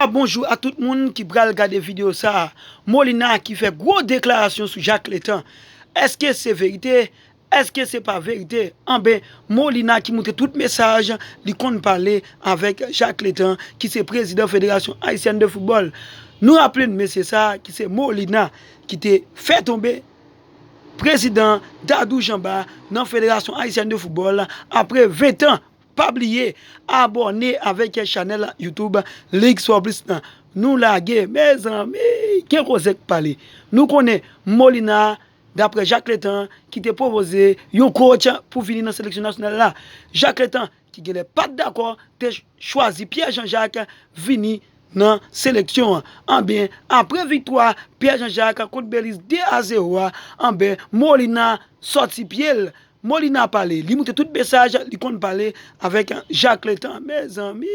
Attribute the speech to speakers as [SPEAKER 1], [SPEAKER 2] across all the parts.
[SPEAKER 1] Bonjour à tout le monde qui va regarder la vidéo ça. Molina qui fait gros déclaration sur Jacques Létan. Est-ce que c'est vérité? Est-ce que c'est pas vérité? Molina qui montre tout message, il compte parler avec Jacques Létan, qui est président de la Fédération haïtienne de football. Nous rappelons, mais c'est ça, qui c'est Molina qui t'a fait tomber président d'Adou Jamba dans la Fédération haïtienne de football après 20 ans. Pas oublier, abonner avec la chaîne YouTube Ligue Plus. Nous laguer, mes amis, qui est parler. Nous connaissons Molina, d'après Jacques Létan, qui t'a proposé un coach pour venir dans la sélection nationale là. Jacques Létan, qui n'est pas d'accord, t'a choisi Pierre Jean-Jacques venir dans la sélection. Après victoire, Pierre Jean-Jacques contre Belize 2-0, Molina sorti pied. Molina a parlé, il montre tout message, il compte parler avec Jacques Létan, mes amis.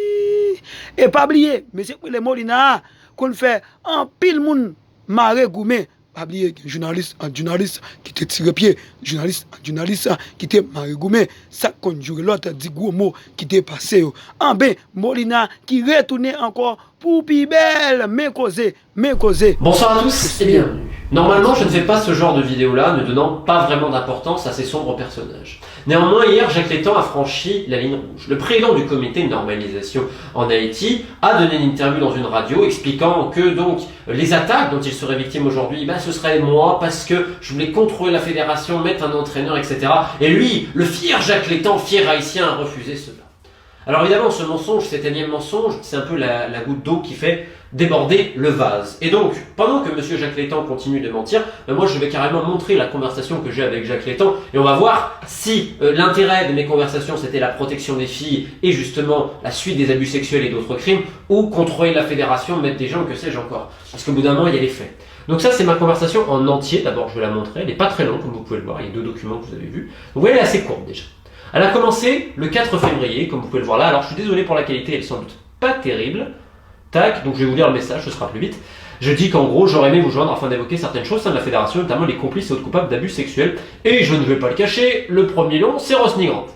[SPEAKER 1] Et pas oublier, mais c'est pour les Molina qu'on fait en pile moun maré goumé. Pas oublier un journaliste qui te tire pied, journaliste qui te maré goumé, ça conjure l'autre dit gros mot qui te passé. Molina qui retourne encore pour plus belle, mais causer.
[SPEAKER 2] Bonsoir à tous et bienvenue. Normalement, je ne fais pas ce genre de vidéo-là, ne donnant pas vraiment d'importance à ces sombres personnages. Néanmoins, hier, Jacques Létan a franchi la ligne rouge. Le président du comité de normalisation en Haïti a donné une interview dans une radio expliquant que donc les attaques dont il serait victime aujourd'hui, ce serait moi parce que je voulais contrôler la fédération, mettre un entraîneur, etc. Et lui, le fier Jacques Létan, fier haïtien, a refusé cela. Alors évidemment, ce mensonge, cet énième mensonge, c'est un peu la goutte d'eau qui fait déborder le vase. Et donc, pendant que monsieur Jacques Létan continue de mentir, moi je vais carrément montrer la conversation que j'ai avec Jacques Létan et on va voir si l'intérêt de mes conversations c'était la protection des filles et justement la suite des abus sexuels et d'autres crimes ou contrôler la fédération, mettre des gens, que sais-je encore. Parce qu'au bout d'un moment, il y a les faits. Donc ça, c'est ma conversation en entier. D'abord, je vais la montrer. Elle n'est pas très longue, comme vous pouvez le voir. Il y a 2 documents que vous avez vus. Donc vous voyez, elle est assez courte déjà. Elle a commencé le 4 février, comme vous pouvez le voir là. Alors, je suis désolé pour la qualité, elle est sans doute pas terrible. Tac, donc je vais vous lire le message, ce sera plus vite. Je dis qu'en gros, j'aurais aimé vous joindre afin d'évoquer certaines choses au sein de la fédération, notamment les complices et autres coupables d'abus sexuels. Et je ne vais pas le cacher, le premier nom, c'est Rosny Grant,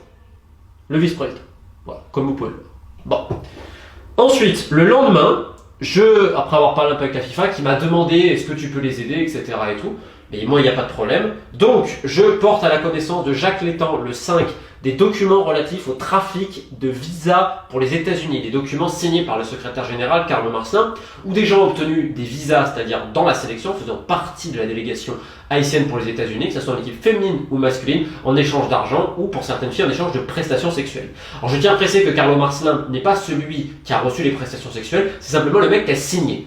[SPEAKER 2] le vice-président. Voilà, comme vous pouvez le voir. Bon. Ensuite, le lendemain, après avoir parlé un peu avec la FIFA, qui m'a demandé est-ce que tu peux les aider, etc. et tout. Mais moi, il n'y a pas de problème. Donc, je porte à la connaissance de Jacques Létan, le 5, des documents relatifs au trafic de visas pour les États-Unis, des documents signés par le secrétaire général Carlo Marcelin, où des gens ont obtenu des visas, c'est-à-dire dans la sélection, faisant partie de la délégation haïtienne pour les États-Unis, que ce soit en équipe féminine ou masculine, en échange d'argent ou pour certaines filles en échange de prestations sexuelles. Alors je tiens à préciser que Carlo Marcelin n'est pas celui qui a reçu les prestations sexuelles, c'est simplement le mec qui a signé.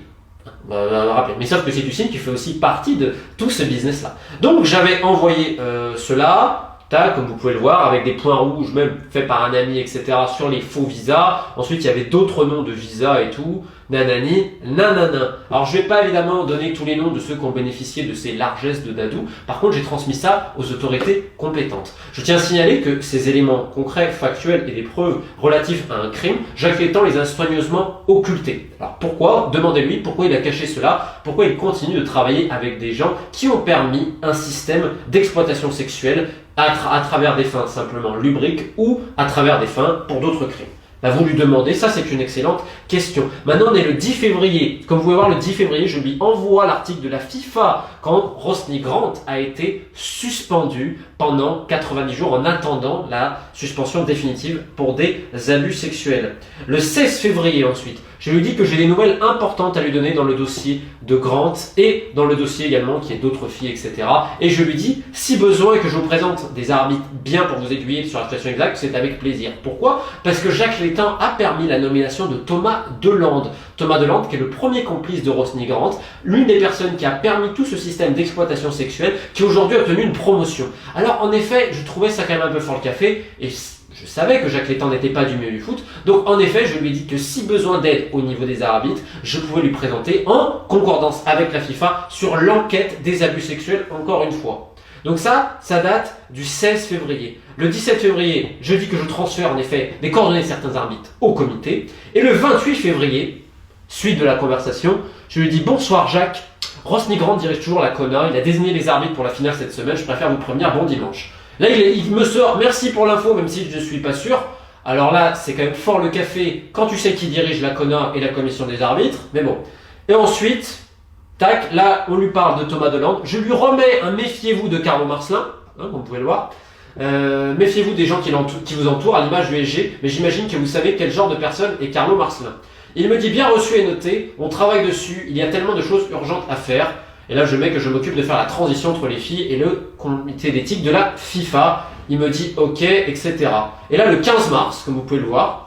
[SPEAKER 2] Mais sauf que si tu signes, tu fais aussi partie de tout ce business-là. Donc j'avais envoyé cela. Comme vous pouvez le voir, avec des points rouges, même faits par un ami, etc., sur les faux visas. Ensuite, il y avait d'autres noms de visas et tout. Nanani, nanana. Alors, je vais pas évidemment donner tous les noms de ceux qui ont bénéficié de ces largesses de Dadou. Par contre, j'ai transmis ça aux autorités compétentes. Je tiens à signaler que ces éléments concrets, factuels et des preuves relatifs à un crime, Jacques Létan les a soigneusement occultés. Alors, pourquoi? Demandez-lui pourquoi il a caché cela, pourquoi il continue de travailler avec des gens qui ont permis un système d'exploitation sexuelle à travers des fins simplement lubriques ou à travers des fins pour d'autres crimes. Vous lui demandez, ça c'est une excellente question. Maintenant on est le 10 février, comme vous pouvez voir le 10 février, je lui envoie l'article de la FIFA quand Rosny Grant a été suspendu pendant 90 jours en attendant la suspension définitive pour des abus sexuels. Le 16 février ensuite, je lui dis que j'ai des nouvelles importantes à lui donner dans le dossier de Grant et dans le dossier également qui est d'autres filles, etc. Et je lui dis, si besoin et que je vous présente des arbitres bien pour vous aiguiller sur la situation exacte, c'est avec plaisir. Pourquoi? Parce que Jacques Létan a permis la nomination de Thomas Delande. Thomas Delande, qui est le premier complice de Rosny Grant, l'une des personnes qui a permis tout ce système d'exploitation sexuelle, qui aujourd'hui a obtenu une promotion. Alors en effet, je trouvais ça quand même un peu fort le café, et je savais que Jacques Létan n'était pas du milieu du foot, donc en effet, je lui ai dit que si besoin d'aide au niveau des arbitres, je pouvais lui présenter en concordance avec la FIFA sur l'enquête des abus sexuels, encore une fois. Donc ça date du 16 février. Le 17 février, je dis que je transfère en effet des coordonnées de certains arbitres au comité, et le 28 février, suite de la conversation, je lui dis « Bonsoir Jacques, Rosny Grant dirige toujours la CONA, il a désigné les arbitres pour la finale cette semaine, je préfère vous prévenir, bon dimanche. » Là, il me sort « Merci pour l'info, même si je ne suis pas sûr. » Alors là, c'est quand même fort le café quand tu sais qui dirige la CONA et la commission des arbitres, mais bon. Et ensuite, tac, là, on lui parle de Thomas Delangle. Je lui remets un méfiez-vous de Carlo Marcelin, hein, comme vous pouvez le voir. Méfiez-vous des gens qui vous entourent, à l'image du SG, mais j'imagine que vous savez quel genre de personne est Carlo Marcelin. Il me dit bien reçu et noté, on travaille dessus, il y a tellement de choses urgentes à faire. Et là, je mets que je m'occupe de faire la transition entre les filles et le comité d'éthique de la FIFA. Il me dit OK, etc. Et là, le 15 mars, comme vous pouvez le voir,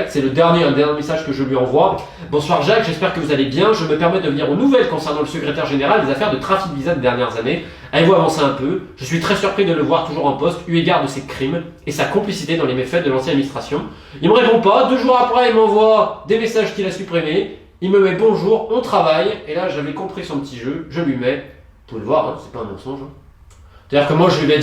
[SPEAKER 2] c'est un dernier message que je lui envoie. Bonsoir Jacques, j'espère que vous allez bien. Je me permets de venir aux nouvelles concernant le secrétaire général des affaires de trafic visa des dernières années. Avez-vous avancé un peu? Je suis très surpris de le voir toujours en poste, eu égard de ses crimes et sa complicité dans les méfaits de l'ancienne administration. Il me répond pas. 2 jours après, il m'envoie des messages qu'il a supprimés. Il me met bonjour, on travaille. Et là, j'avais compris son petit jeu. Je lui mets, vous pouvez le voir, hein, c'est pas un mensonge. Hein. C'est-à-dire que moi, je lui mets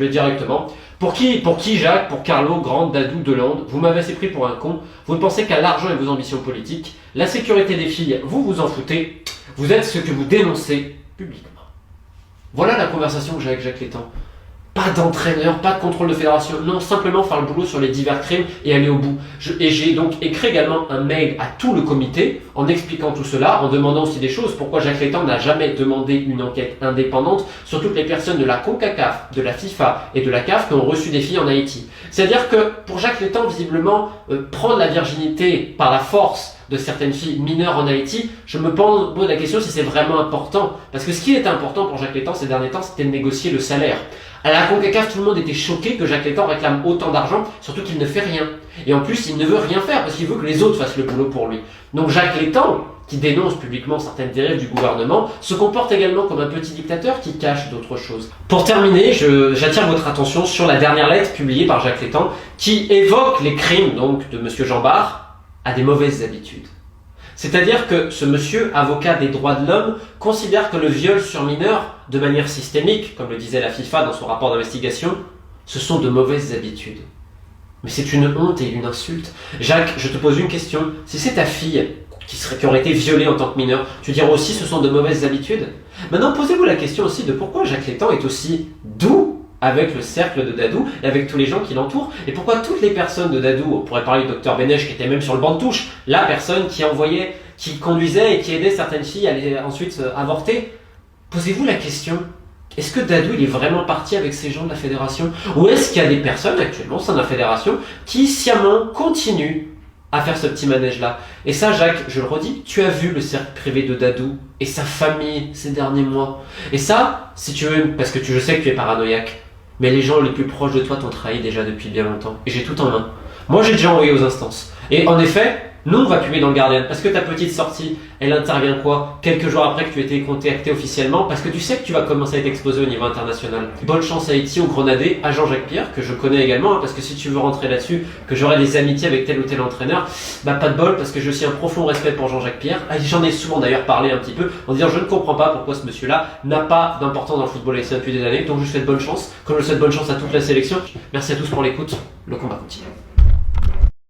[SPEAKER 2] directement. Pour qui Jacques? Pour Carlo, Grande, Dadou, Delangle. Vous m'avez assez pris pour un con. Vous ne pensez qu'à l'argent et vos ambitions politiques. La sécurité des filles, vous vous en foutez. Vous êtes ce que vous dénoncez publiquement. Voilà la conversation que j'ai avec Jacques Létang. Pas d'entraîneur, pas de contrôle de fédération, non, simplement faire le boulot sur les divers crimes et aller au bout. Et j'ai donc écrit également un mail à tout le comité en expliquant tout cela, en demandant aussi des choses, pourquoi Jacques Létang n'a jamais demandé une enquête indépendante sur toutes les personnes de la CONCACAF, de la FIFA et de la CAF qui ont reçu des filles en Haïti. C'est-à-dire que pour Jacques Létang, visiblement, prendre la virginité par la force de certaines filles mineures en Haïti, je me pose la question si c'est vraiment important. Parce que ce qui était important pour Jacques Létang ces derniers temps, c'était de négocier le salaire. À la CONCACAF, tout le monde était choqué que Jacques Létang réclame autant d'argent, surtout qu'il ne fait rien. Et en plus, il ne veut rien faire parce qu'il veut que les autres fassent le boulot pour lui. Donc Jacques Létang, qui dénonce publiquement certaines dérives du gouvernement, se comporte également comme un petit dictateur qui cache d'autres choses. Pour terminer, j'attire votre attention sur la dernière lettre publiée par Jacques Létang qui évoque les crimes donc de monsieur Jean Bart à des mauvaises habitudes. C'est-à-dire que ce monsieur, avocat des droits de l'homme, considère que le viol sur mineur, de manière systémique, comme le disait la FIFA dans son rapport d'investigation, ce sont de mauvaises habitudes. Mais c'est une honte et une insulte. Jacques, je te pose une question. Si c'est ta fille qui aurait été violée en tant que mineure, tu dirais aussi ce sont de mauvaises habitudes? Maintenant, posez-vous la question aussi de pourquoi Jacques Létang est aussi doux avec le cercle de Dadou et avec tous les gens qui l'entourent, et pourquoi toutes les personnes de Dadou, on pourrait parler du docteur Bénèche qui était même sur le banc de touche, la personne qui conduisait et qui aidait certaines filles à aller ensuite avorter. Posez-vous la question, est-ce que Dadou il est vraiment parti avec ces gens de la fédération? Ou est-ce qu'il y a des personnes actuellement au sein de la fédération qui sciemment continuent à faire ce petit manège-là? Et ça, Jacques, je le redis, tu as vu le cercle privé de Dadou et sa famille ces derniers mois. Et ça, si tu veux, parce que je sais que tu es paranoïaque, mais les gens les plus proches de toi t'ont trahi déjà depuis bien longtemps. Et j'ai tout en main. Moi, j'ai déjà envoyé aux instances. Et en effet, nous, on va publier dans le Guardian. Parce que ta petite sortie, elle intervient quoi? Quelques jours après que tu aies été contacté officiellement, parce que tu sais que tu vas commencer à être exposé au niveau international. Bonne chance à Haïti, au Grenadais, à Jean-Jacques Pierre, que je connais également, hein, parce que si tu veux rentrer là-dessus, que j'aurai des amitiés avec tel ou tel entraîneur, bah pas de bol, parce que j'ai aussi un profond respect pour Jean-Jacques Pierre. J'en ai souvent d'ailleurs parlé un petit peu, en disant je ne comprends pas pourquoi ce monsieur-là n'a pas d'importance dans le football haïtien depuis des années, donc je lui souhaite bonne chance, comme je souhaite bonne chance à toute la sélection. Merci à tous pour l'écoute, le combat continue.